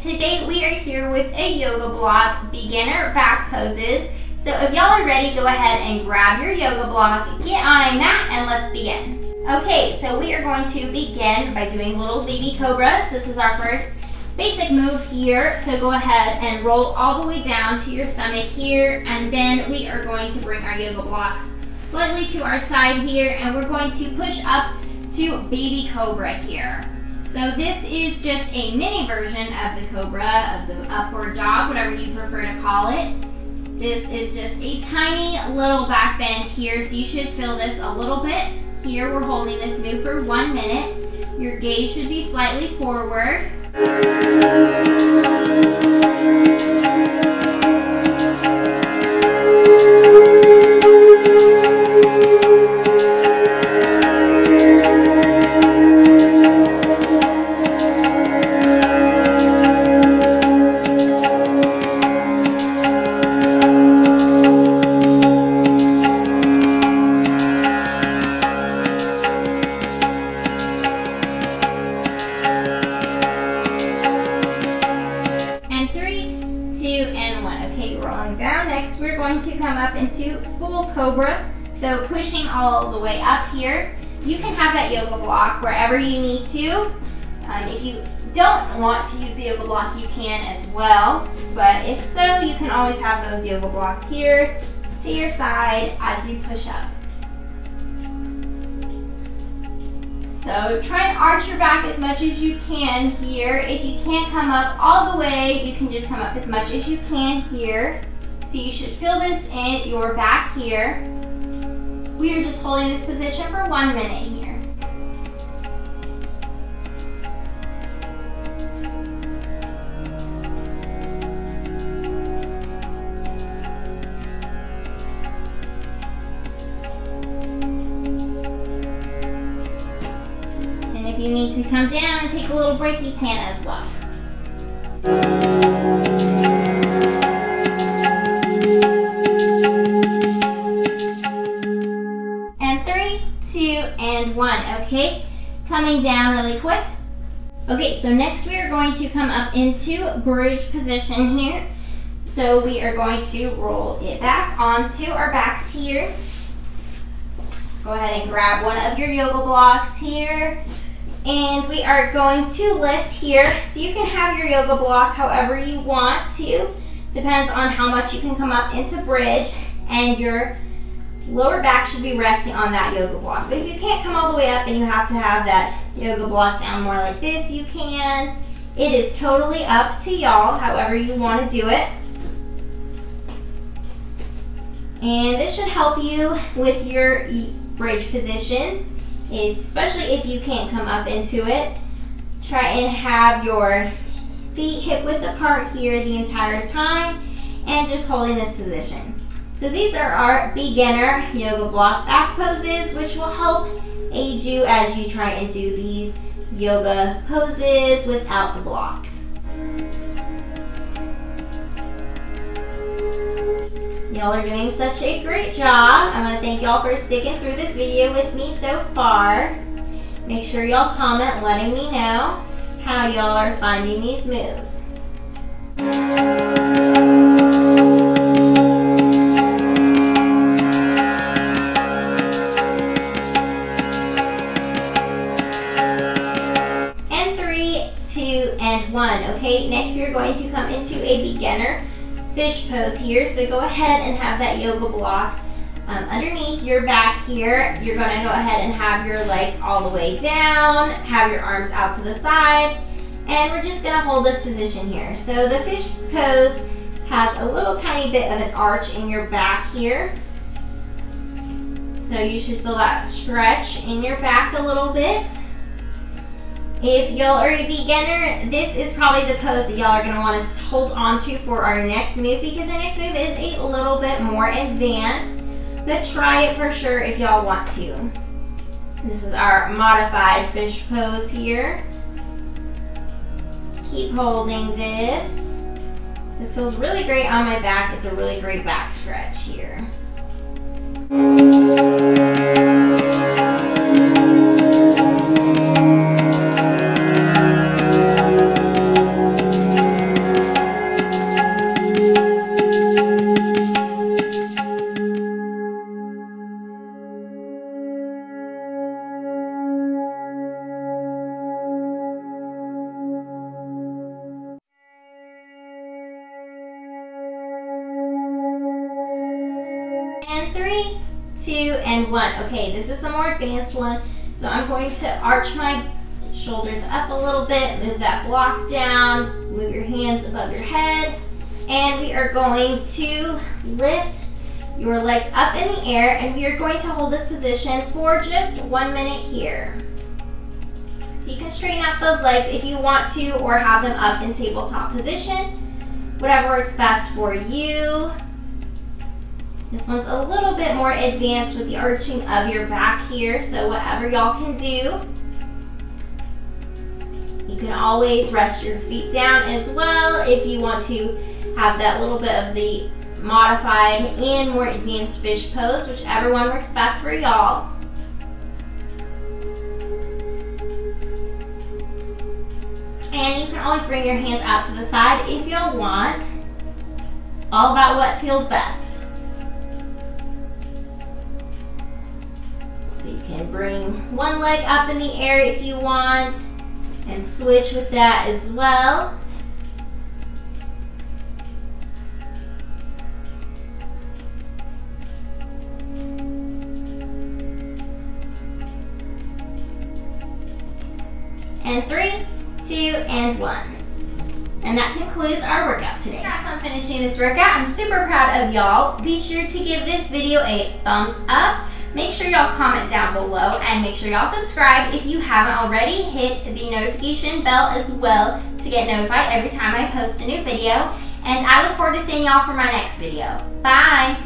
today we are here with a yoga block, beginner back poses. So if y'all are ready, go ahead and grab your yoga block, get on a mat, and let's begin. Okay, so we are going to begin by doing little baby cobras. This is our first basic move here. So go ahead and roll all the way down to your stomach here, and then we are going to bring our yoga blocks slightly to our side here, and we're going to push up to baby cobra here. So this is just a mini version of the cobra, of the upward dog, whatever you prefer to call it. This is just a tiny little back bend here, so you should feel this a little bit. Here we're holding this move for 1 minute. Your gaze should be slightly forward. Next, we're going to come up into full cobra. So pushing all the way up here. You can have that yoga block wherever you need to. If you don't want to use the yoga block, you can as well. But if so, you can always have those yoga blocks here to your side as you push up. So try and arch your back as much as you can here. If you can't come up all the way, you can just come up as much as you can here. So you should feel this in your back here. We are just holding this position for 1 minute here. And if you need to come down and take a little break, you can as well. And 1, okay? Coming down really quick. Okay, so next we are going to come up into bridge position here. So we are going to roll it back onto our backs here. Go ahead and grab one of your yoga blocks here. And we are going to lift here. So you can have your yoga block however you want to. Depends on how much you can come up into bridge, and your lower back should be resting on that yoga block. But if you can't come all the way up and you have to have that yoga block down more like this, you can. It is totally up to y'all, however you want to do it. And this should help you with your bridge position, especially if you can't come up into it. Try and have your feet hip width apart here the entire time, and just holding this position. So these are our beginner yoga block back poses, which will help aid you as you try and do these yoga poses without the block. Y'all are doing such a great job. I want to thank y'all for sticking through this video with me so far. Make sure y'all comment letting me know how y'all are finding these moves. And 1. Okay, next we're going to come into a beginner fish pose here. So go ahead and have that yoga block underneath your back here. You're going to go ahead and have your legs all the way down, have your arms out to the side, and we're just going to hold this position here. So the fish pose has a little tiny bit of an arch in your back here. So you should feel that stretch in your back a little bit. If y'all are a beginner, this is probably the pose that y'all are going to want to hold on to for our next move, because our next move is a little bit more advanced, but try it for sure if y'all want to. This is our modified fish pose here. Keep holding this. This feels really great on my back. It's a really great back stretch here. And 3, 2, and 1. Okay, this is the more advanced one. So I'm going to arch my shoulders up a little bit, move that block down, move your hands above your head, and we are going to lift your legs up in the air, and we are going to hold this position for just 1 minute here. So you can straighten out those legs if you want to, or have them up in tabletop position, whatever works best for you. This one's a little bit more advanced with the arching of your back here, so whatever y'all can do. You can always rest your feet down as well if you want to have that little bit of the modified and more advanced fish pose, whichever one works best for y'all. And you can always bring your hands out to the side if you want. It's all about what feels best. So you can bring one leg up in the air if you want, and switch with that as well. And 3, 2, and 1. And that concludes our workout today. After finishing this workout, I'm super proud of y'all. Be sure to give this video a thumbs up. Make sure y'all comment down below, and make sure y'all subscribe if you haven't already. Hit the notification bell as well to get notified every time I post a new video. And I look forward to seeing y'all for my next video. Bye!